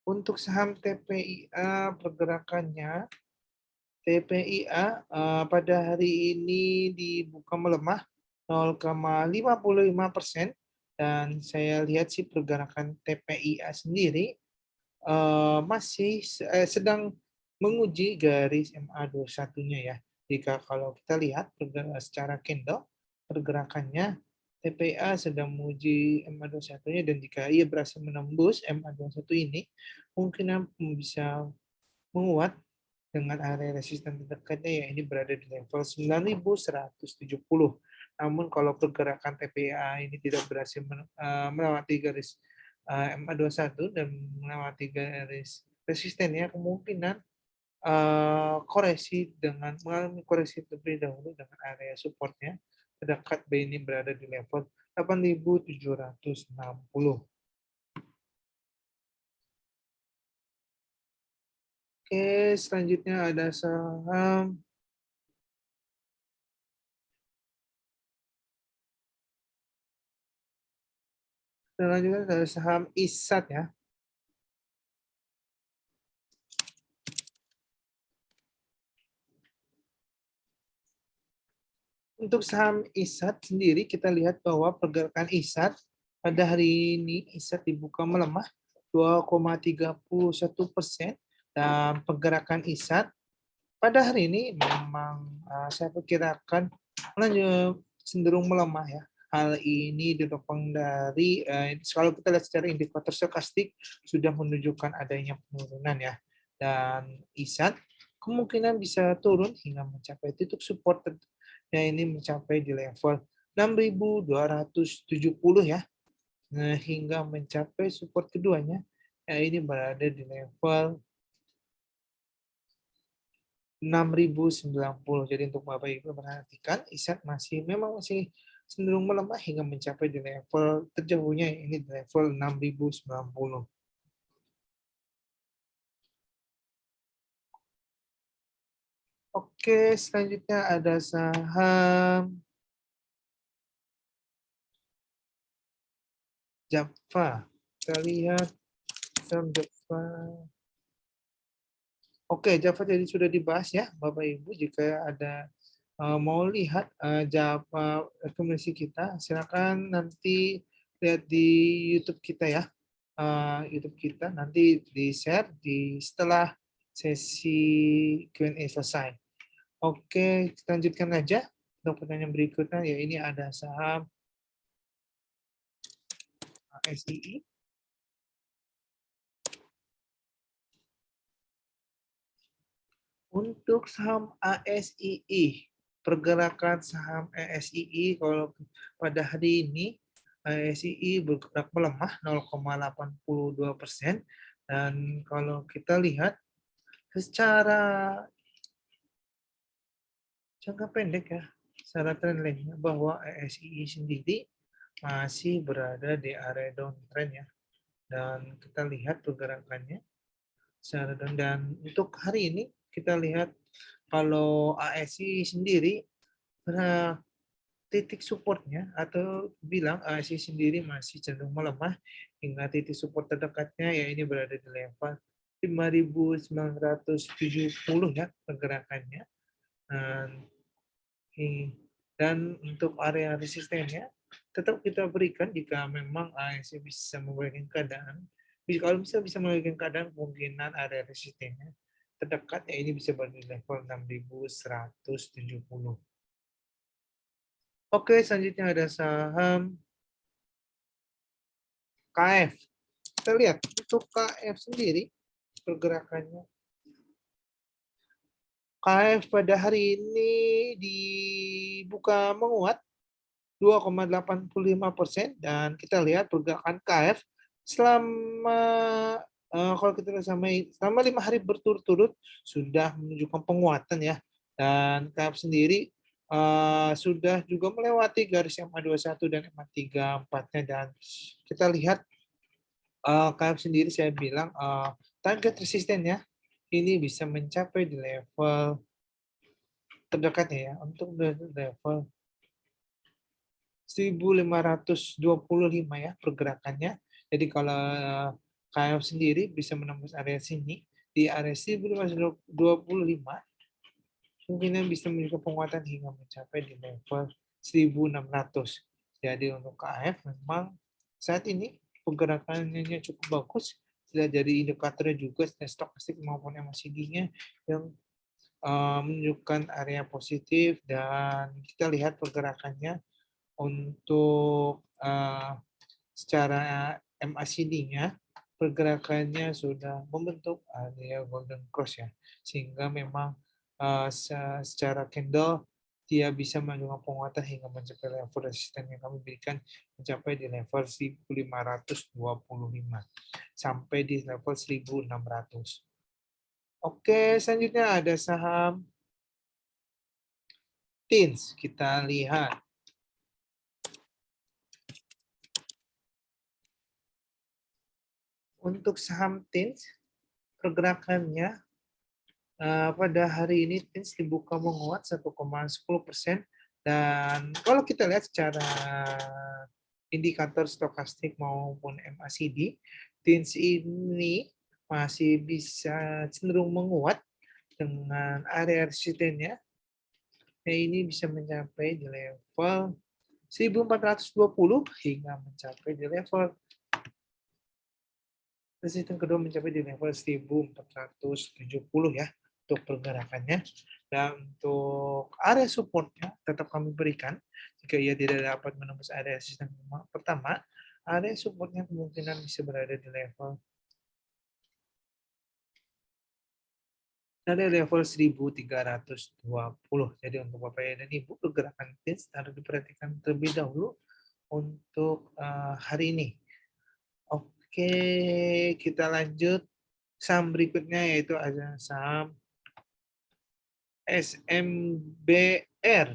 Untuk saham TPIA pergerakannya, TPIA pada hari ini dibuka melemah 0,55% dan saya lihat sih pergerakan TPIA sendiri masih sedang menguji garis MA21-nya ya. Jika kalau kita lihat secara candle pergerakannya TPA sedang menguji MA21-nya dan jika ia berhasil menembus MA21 ini kemungkinan bisa menguat dengan area resisten terdekatnya ya ini berada di level 9.170. Namun kalau pergerakan TPA ini tidak berhasil melewati garis MA21 dan melewati garis resisten ya, kemungkinan koreksi dengan mengalami koreksi terlebih dahulu dengan area supportnya terdekat B ini berada di level 8.760. Oke, selanjutnya ada saham ada saham ISAT ya. Untuk saham ISAT sendiri kita lihat bahwa pergerakan ISAT pada hari ini ISAT dibuka melemah 2,31% dan pergerakan ISAT pada hari ini memang saya perkirakan cenderung melemah ya. Hal ini ditopang dari kalau kita lihat secara indikator stokastik sudah menunjukkan adanya penurunan ya. Dan ISAT kemungkinan bisa turun hingga mencapai titik support yang ini mencapai di level 6.270 ya. Nah, hingga mencapai support keduanya ya ini berada di level 6.090. Jadi untuk Bapak Ibu perhatikan ISAT memang masih cenderung melemah hingga mencapai di level terjauhnya ini di level 6.090. Oke, selanjutnya ada saham Java. Kita lihat saham Java. Oke, Java jadi sudah dibahas ya, Bapak Ibu. Jika ada mau lihat Java rekomendasi kita, silakan nanti lihat di YouTube kita ya. YouTube kita nanti di-share setelah sesi Q&A selesai. Oke, kita lanjutkan aja untuk pertanyaan berikutnya. Ya, ini ada saham SII. Untuk saham ASII, pergerakan saham ASII kalau pada hari ini ASII bergerak melemah 0,82%, dan kalau kita lihat secara jangka pendek ya, secara trendline bahwa ASII sendiri masih berada di area downtrend ya, dan kita lihat pergerakannya secara dan untuk hari ini kita lihat kalau ASI sendiri titik supportnya atau bilang ASI sendiri masih cenderung melemah hingga titik support terdekatnya ya ini berada di level 5.970 ya pergerakannya. Dan untuk area resistennya tetap kita berikan jika memang ASI bisa memberikan keadaan. Kalau bisa memberikan keadaan, kemungkinan area resistennya terdekat ya ini bisa berada di level 6.170. Oke, selanjutnya ada saham KF. Kita lihat untuk KF sendiri pergerakannya. KF pada hari ini dibuka menguat 2,85% dan kita lihat pergerakan KF selama kalau kita lihat selama 5 hari berturut-turut sudah menunjukkan penguatan ya, dan KF sendiri sudah juga melewati garis MA21 dan MA34-nya, dan kita lihat KF sendiri saya bilang target resistennya ini bisa mencapai di level terdekatnya ya, untuk level 1.525 ya pergerakannya. Jadi kalau KF sendiri bisa menembus area sini di area 1.525, mungkin bisa menunjukkan penguatan hingga mencapai di level 1.600. Jadi untuk KF memang saat ini pergerakannya cukup bagus. Sudah jadi indikatornya juga stokastik maupun MACD-nya yang menunjukkan area positif, dan kita lihat pergerakannya untuk secara MACD-nya pergerakannya sudah membentuk area golden cross ya, sehingga memang secara candle dia bisa menunjukkan penguatan hingga mencapai level resisten yang kami berikan mencapai di level 1525 sampai di level 1600. Oke, selanjutnya ada saham TINS. Kita lihat. Untuk saham TINS, pergerakannya pada hari ini TINS dibuka menguat 1,10%, dan kalau kita lihat secara indikator stokastik maupun MACD, TINS ini masih bisa cenderung menguat dengan area resistennya. Nah, ini bisa mencapai di level 1420 hingga mencapai di level resisten kedua mencapai di level 1470 ya untuk pergerakannya. Dan untuk area supportnya tetap kami berikan jika ia tidak dapat menembus area resisten pertama, area supportnya kemungkinan bisa berada di level 1320. Jadi untuk Bapak dan Ibu, pergerakan TINS harus diperhatikan terlebih dahulu untuk hari ini. Oke, kita lanjut saham berikutnya, yaitu ada saham SMBR.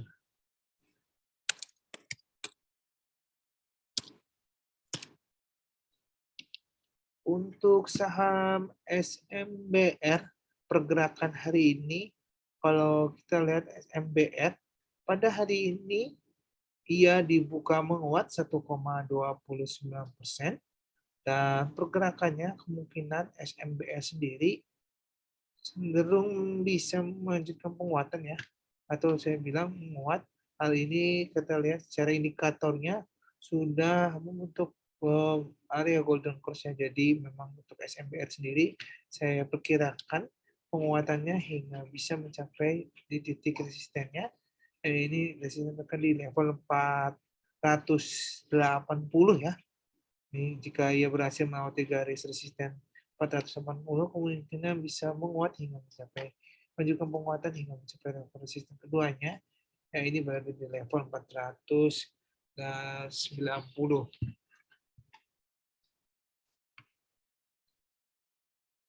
Untuk saham SMBR, pergerakan hari ini, kalau kita lihat SMBR, pada hari ini ia dibuka menguat 1,29%, dan pergerakannya kemungkinan SMBR sendiri cenderung bisa melanjutkan penguatan ya, atau saya bilang menguat. Hal ini kita lihat secara indikatornya sudah membentuk area golden cross-nya. Jadi memang untuk SMBR sendiri saya perkirakan penguatannya hingga bisa mencapai di titik resistennya. Ini resisten tekan di level 480 ya. Ini jika ia berhasil melewati garis resisten 480, kemungkinan bisa menguat hingga mencapai menunjukkan penguatan hingga mencapai level resisten keduanya. Ya, ini berada di level 490.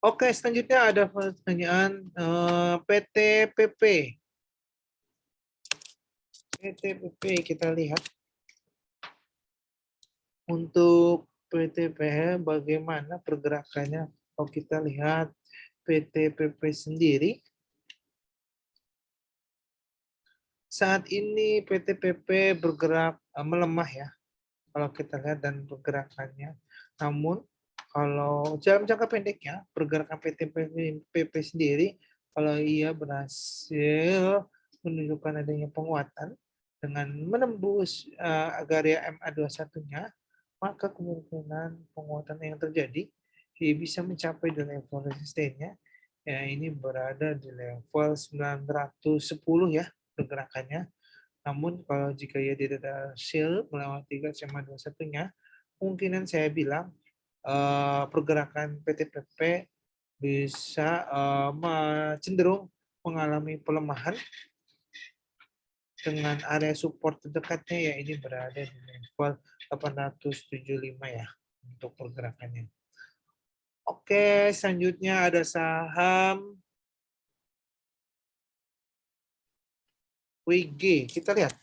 Oke, selanjutnya ada pertanyaan PTPP. PTPP kita lihat. Untuk PTPP bagaimana pergerakannya? Kalau kita lihat PTPP sendiri, saat ini PTPP bergerak melemah ya, kalau kita lihat dan pergerakannya. Namun kalau dalam jangka pendeknya, pergerakan PTPP sendiri, kalau ia berhasil menunjukkan adanya penguatan dengan menembus area MA21-nya, maka kemungkinan penguatan yang terjadi bisa mencapai di level resistennya. Ya, ini berada di level 910 ya pergerakannya. Namun kalau jika ia tidak berhasil melewati garis MA21-nya, kemungkinan saya bilang pergerakan PTPP bisa cenderung mengalami pelemahan dengan area support terdekatnya, ya ini berada di level 875 ya untuk pergerakannya. Oke, selanjutnya ada saham WG. Kita lihat.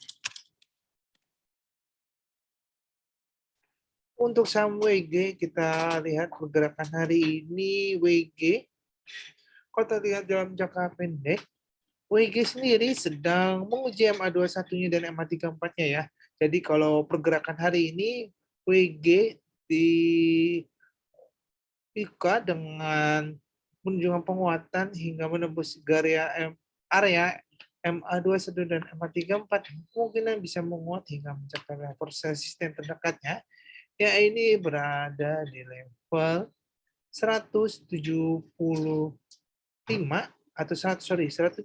Untuk saham WG, kita lihat pergerakan hari ini WG. Kalau kita lihat dalam jangka pendek, WG sendiri sedang menguji MA21-nya dan MA34-nya ya. Jadi kalau pergerakan hari ini, WG dibuka dengan menunjukkan penguatan hingga menembus area MA21 dan MA34, kemungkinan bisa menguat hingga mencapai level resisten terdekatnya. Ya, ini berada di level 175 atau 175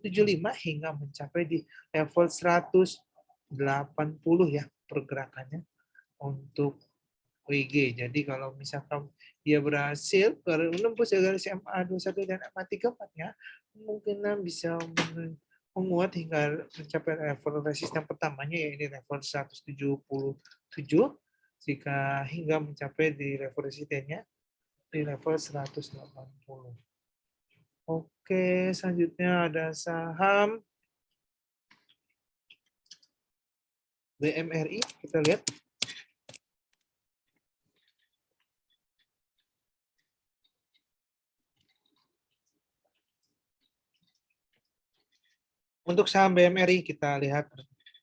hingga mencapai di level 180 ya pergerakannya untuk WG. Jadi kalau misalkan dia berhasil menembus garis MA21 dan MA34-nya, kemungkinan bisa menguat hingga mencapai level resisten pertamanya, yaitu level 177, jika hingga mencapai di level resistennya di level 180. Oke, selanjutnya ada saham BMRI, kita lihat. Untuk saham BMRI, kita lihat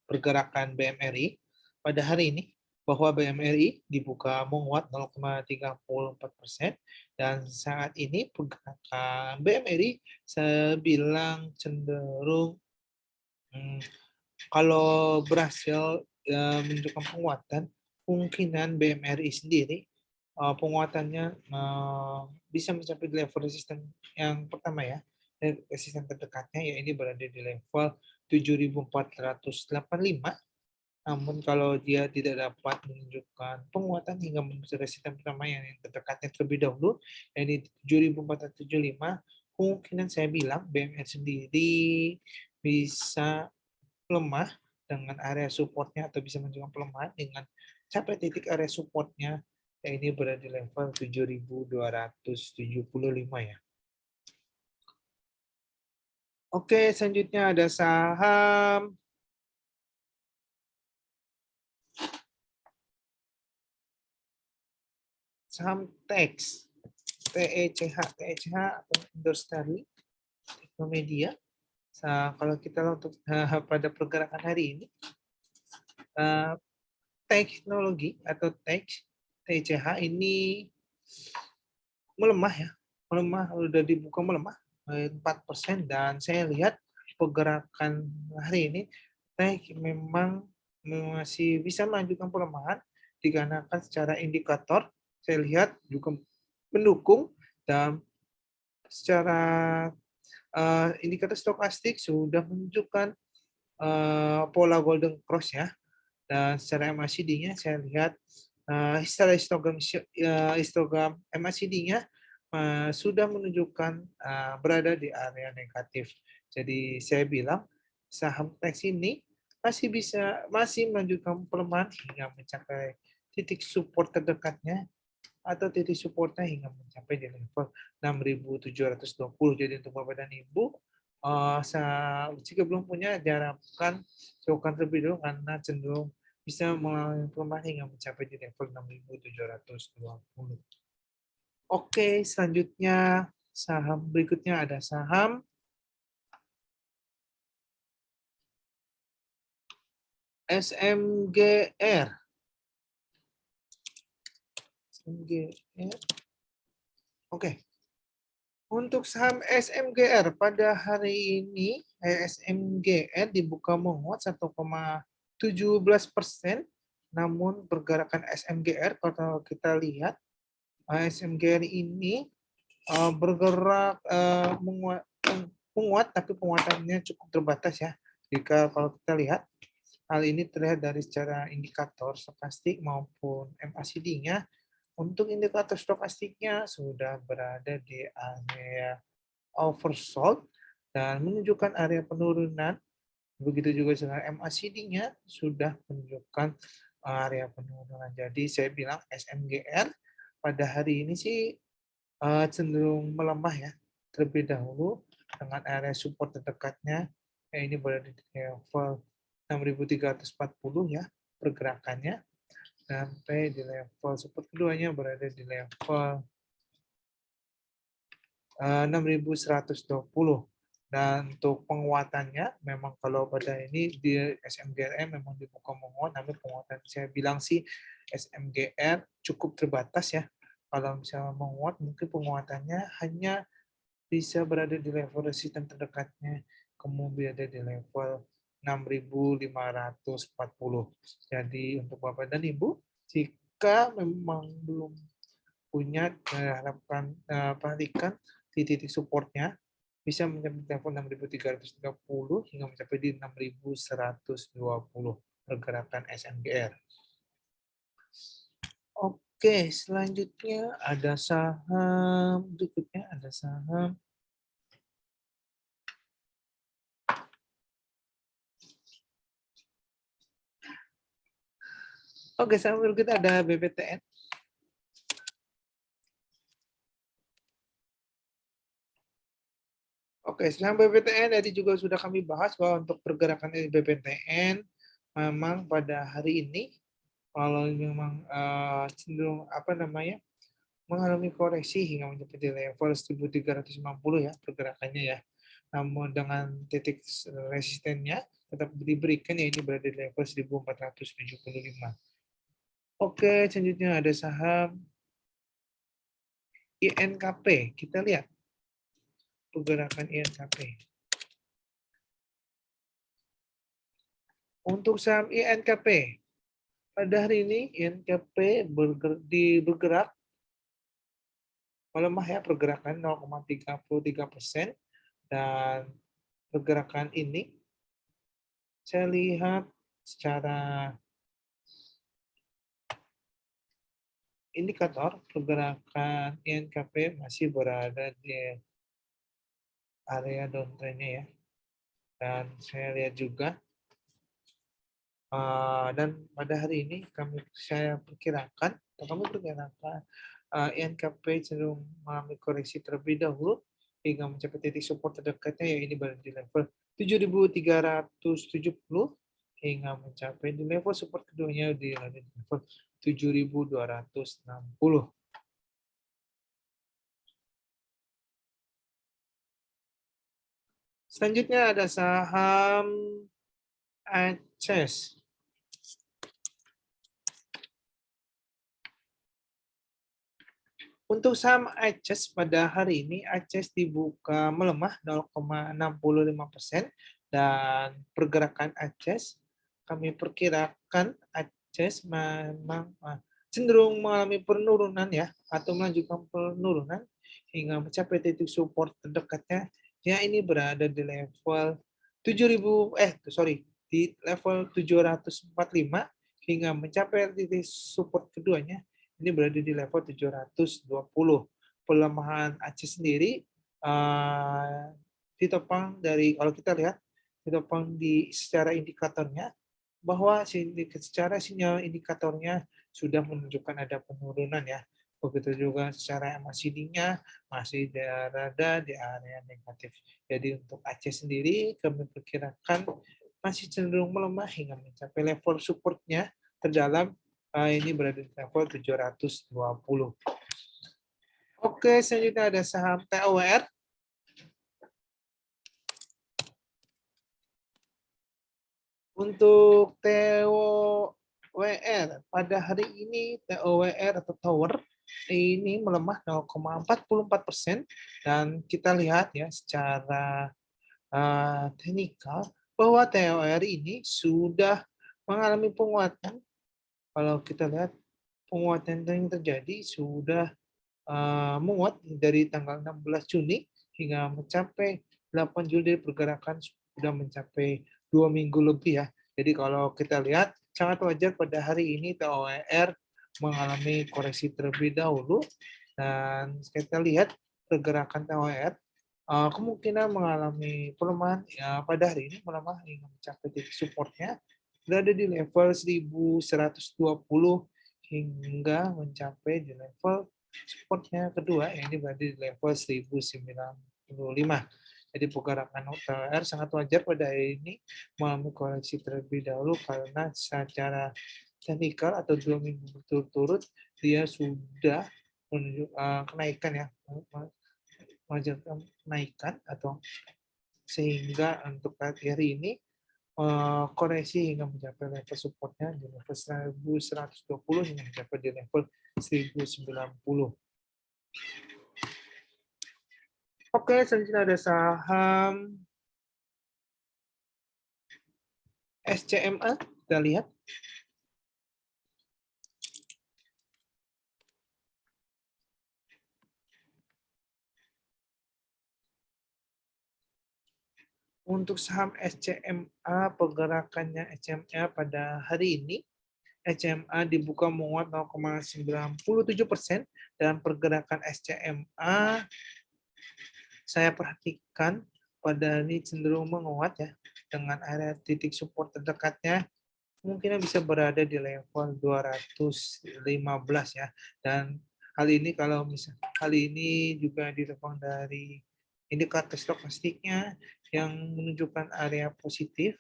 pergerakan BMRI pada hari ini, bahwa BMRI dibuka menguat 0,34% dan saat ini pergerakan BMRI saya bilang cenderung kalau berhasil menunjukkan penguatan, kemungkinan BMRI sendiri penguatannya bisa mencapai level resisten yang pertama ya. Resisten terdekatnya ya ini berada di level 7.485. Namun kalau dia tidak dapat menunjukkan penguatan hingga menembus resisten pertama yang terdekatnya terlebih dahulu, yaitu 7.475, kemungkinan saya bilang BMR sendiri bisa lemah dengan area supportnya atau bisa menunjukkan pelemahan dengan capai titik area supportnya yang ini berada di level 7.275 ya. Oke, selanjutnya ada saham TECH, TECH atau Indosari Teknomedia. Kalau kita untuk pada pergerakan hari ini, teknologi atau TECH ini melemah ya, sudah dibuka melemah 4%, dan saya lihat pergerakan hari ini memang masih bisa melanjutkan pelemahan dikarenakan secara indikator saya lihat juga mendukung, dan secara indikator stokastik sudah menunjukkan pola golden cross ya, dan secara MACD-nya saya lihat secara histogram MACD-nya sudah menunjukkan berada di area negatif. Jadi saya bilang saham TECH ini masih melanjutkan pelemahan hingga mencapai titik support terdekatnya atau titik supportnya hingga mencapai di level 6.720. Jadi untuk Bapak dan Ibu, jika belum punya, diharapkan coba terlebih dulu karena cenderung bisa mengalami pelemahan hingga mencapai di level 6.720. Oke, selanjutnya saham berikutnya ada saham SMGR. Oke. Untuk saham SMGR pada hari ini, SMGR dibuka menguat 1,17%, namun pergerakan SMGR kalau kita lihat, SMGR ini bergerak menguat, tapi penguatannya cukup terbatas ya. Jika kalau kita lihat, hal ini terlihat dari secara indikator stokastik maupun MACD-nya. Untuk indikator stokastiknya sudah berada di area oversold dan menunjukkan area penurunan. Begitu juga dengan MACD-nya sudah menunjukkan area penurunan. Jadi saya bilang SMGR pada hari ini sih cenderung melemah ya, terlebih dahulu dengan area support terdekatnya ini berada di level 6.340 ya pergerakannya, sampai di level support keduanya berada di level 6.120. Dan untuk penguatannya memang kalau pada ini di SMGR memang dibuka menguat, namun penguatan saya bilang sih SMGR cukup terbatas ya. Kalau misalnya menguat, mungkin penguatannya hanya bisa berada di level resisten terdekatnya, kemudian berada di level 6.540. Jadi untuk Bapak dan Ibu, jika memang belum punya, harapkan perhatikan di titik supportnya bisa mencapai level 6.330 hingga mencapai di 6.120 pergerakan SMGR. Oke, selanjutnya ada saham, berikutnya ada saham. Oke, saham berikutnya ada BBTN. Oke, saham BBTN tadi juga sudah kami bahas bahwa untuk pergerakan BBTN memang pada hari ini kalau memang cenderung apa namanya mengalami koreksi hingga mencapai di level 1350 ya pergerakannya ya. Namun dengan titik resistennya tetap diberikan ya ini berada di level 1475. Oke, selanjutnya ada saham INKP. Kita lihat pergerakan INKP. Untuk saham INKP, pada hari ini INKP bergerak melemah ya pergerakan 0,33% dan pergerakan ini saya lihat secara indikator pergerakan INKP masih berada di area downtrend-nya ya. Dan saya lihat juga dan pada hari ini saya perkirakan atau kami perkirakan INKP cenderung mengalami koreksi terlebih dahulu hingga mencapai titik support terdekatnya ya ini berada di level 7.370 hingga mencapai di level support keduanya di level 7.260. Selanjutnya ada saham ACES. Untuk saham ACES pada hari ini, ACES dibuka melemah 0,65% dan pergerakan ACES kami perkirakan ACES memang cenderung mengalami penurunan ya atau melanjutkan penurunan hingga mencapai titik support terdekatnya ya ini berada di level 7.000 di level 745 hingga mencapai titik support keduanya ini berada di level 720. Pelemahan ACES sendiri ditopang dari kalau kita lihat ditopang di secara indikatornya bahwa secara sinyal indikatornya sudah menunjukkan ada penurunan ya. Begitu juga secara MACD-nya masih berada di area negatif. Jadi untuk ACES sendiri kami perkirakan masih cenderung melemah hingga mencapai level support-nya terdalam ini berada di level 720. Oke, selanjutnya ada saham TOWR. Untuk TOWR, pada hari ini TOWR atau Tower ini melemah 0,44% dan kita lihat ya secara teknikal bahwa TOWR ini sudah mengalami penguatan. Kalau kita lihat penguatan yang terjadi sudah menguat dari tanggal 16 Juni hingga mencapai 8 Juli pergerakan sudah mencapai 2 minggu lebih ya. Jadi kalau kita lihat sangat wajar pada hari ini TOWR mengalami koreksi terlebih dahulu dan kita lihat pergerakan TOWR kemungkinan mengalami pelemahan ya pada hari ini melemah hingga mencapai titik supportnya berada di level 1120 hingga mencapai di level supportnya kedua yang ini berada di level 1095. Jadi pergerakan OTR sangat wajar pada hari ini mengalami koreksi terlebih dahulu karena secara teknikal atau 2 minggu berturut-turut dia sudah menunjuk kenaikan ya menunjukkan kenaikan atau sehingga untuk hari ini koreksi hingga mencapai level supportnya di level 1120 hingga mencapai di level 1090. Oke, selanjutnya ada saham SCMA. Kita lihat. Untuk saham SCMA, pergerakannya SCMA pada hari ini SCMA dibuka menguat 0,97% dan pergerakan SCMA saya perhatikan pada ini cenderung menguat ya dengan area titik support terdekatnya kemungkinan bisa berada di level 215 ya. Dan hal ini kalau misal kali ini juga ditopang dari indikator stokastiknya yang menunjukkan area positif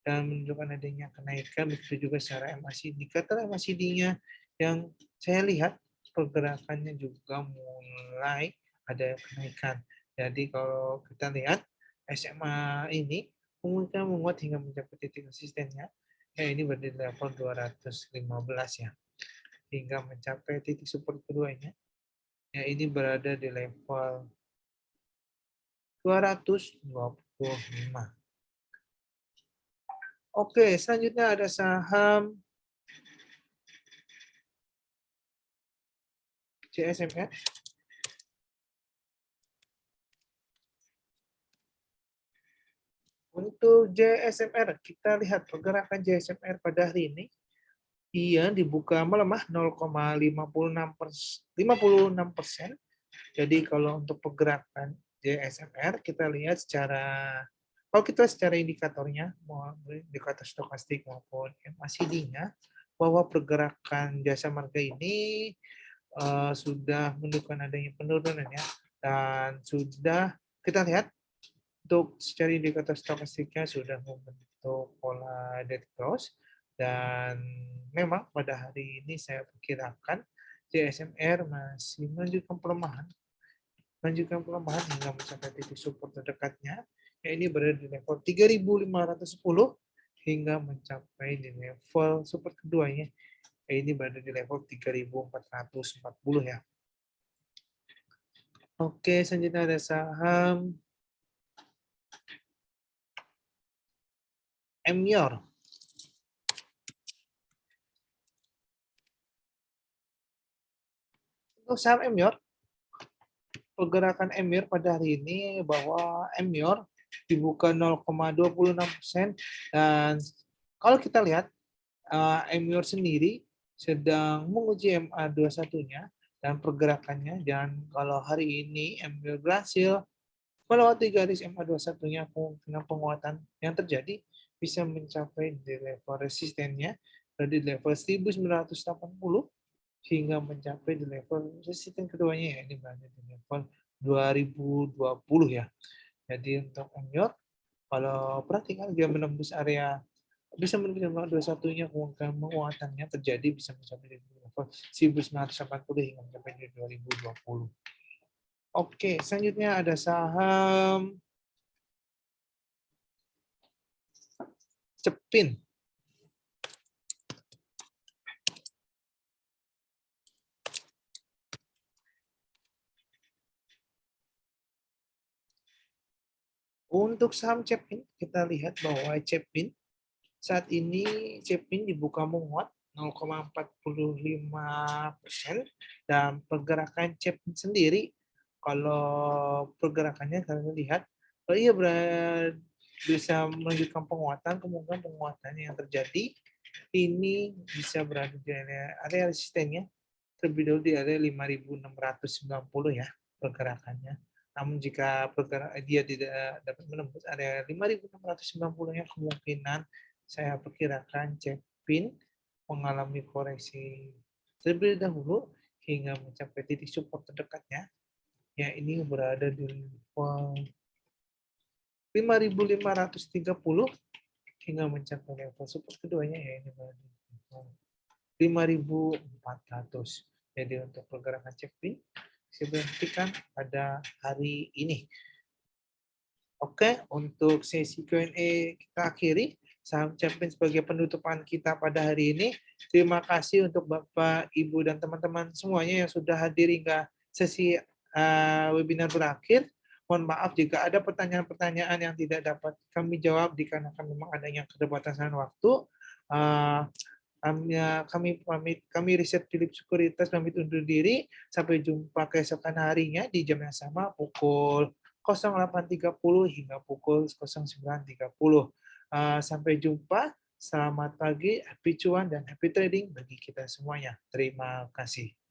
dan menunjukkan adanya kenaikan, begitu juga secara MACD. Indikator MACD-nya yang saya lihat pergerakannya juga mulai ada kenaikan. Jadi kalau kita lihat SMA ini kemungkinan menguat hingga mencapai titik resistennya. Ya, ini berada di level 215 ya. Hingga mencapai titik support keduanya. Ya, ini berada di level 225. Oke, selanjutnya ada saham JSMR. Untuk JSMR, kita lihat pergerakan JSMR pada hari ini. Ia dibuka melemah 0,56%. Jadi kalau untuk pergerakan JSMR, kita lihat kalau kita secara indikatornya, indikator stokastik maupun MACD-nya, bahwa pergerakan jasa marga ini sudah menunjukkan adanya penurunan ya, dan sudah kita lihat untuk secara indikator stokastiknya sudah membentuk pola dead cross dan memang pada hari ini saya perkirakan JSMR masih menunjukkan pelemahan hingga mencapai titik support terdekatnya ya ini berada di level 3.510 hingga mencapai di level support keduanya ini berada di level 3.440 ya. Oke, selanjutnya ada saham Emyor. Untuk saham Emyor, pergerakan Emyor pada hari ini bahwa Emyor dibuka 0,26% dan kalau kita lihat Emyor sendiri sedang menguji MA21-nya dan pergerakannya dan kalau hari ini Emyor berhasil melewati garis MA21-nya kemungkinan penguatan yang terjadi bisa mencapai di level resistennya di level 1980 hingga mencapai di level resisten keduanya ya ini berada di level 2020 ya. Jadi untuk Emyor kalau perhatikan dia menembus area bisa menembus 21-nya kemungkinan penguatannya terjadi bisa mencapai di level 1980 hingga mencapai di 2020. Oke, selanjutnya ada saham Cepin. Untuk saham Cepin, kita lihat bahwa Cepin saat ini Cepin dibuka menguat 0,45% dan pergerakan Cepin sendiri kalau pergerakannya kalian lihat kalau ia bisa melanjutkan penguatan kemungkinan penguatan yang terjadi ini bisa berada di area resistennya terlebih dahulu di area 5.690 ya pergerakannya. Namun jika dia tidak dapat menembus area 5.690-nya kemungkinan saya perkirakan Cepin mengalami koreksi terlebih dahulu hingga mencapai titik support terdekatnya. Ya ini berada di level 5.530 hingga mencapai level support keduanya ya ini berada di level 5.400. Jadi untuk pergerakan Cepin saya berhentikan pada hari ini. Oke, untuk sesi Q&A kita akhiri. Saham Cepin sebagai penutupan kita pada hari ini. Terima kasih untuk Bapak, Ibu, dan teman-teman semuanya yang sudah hadir hingga sesi webinar berakhir. Mohon maaf jika ada pertanyaan-pertanyaan yang tidak dapat kami jawab dikarenakan memang adanya keterbatasan waktu. Kami Riset Philip Sekuritas pamit undur diri. Sampai jumpa keesokan harinya di jam yang sama pukul 08.30 hingga pukul 09.30. Sampai jumpa. Selamat pagi, happy cuan dan happy trading bagi kita semuanya. Terima kasih.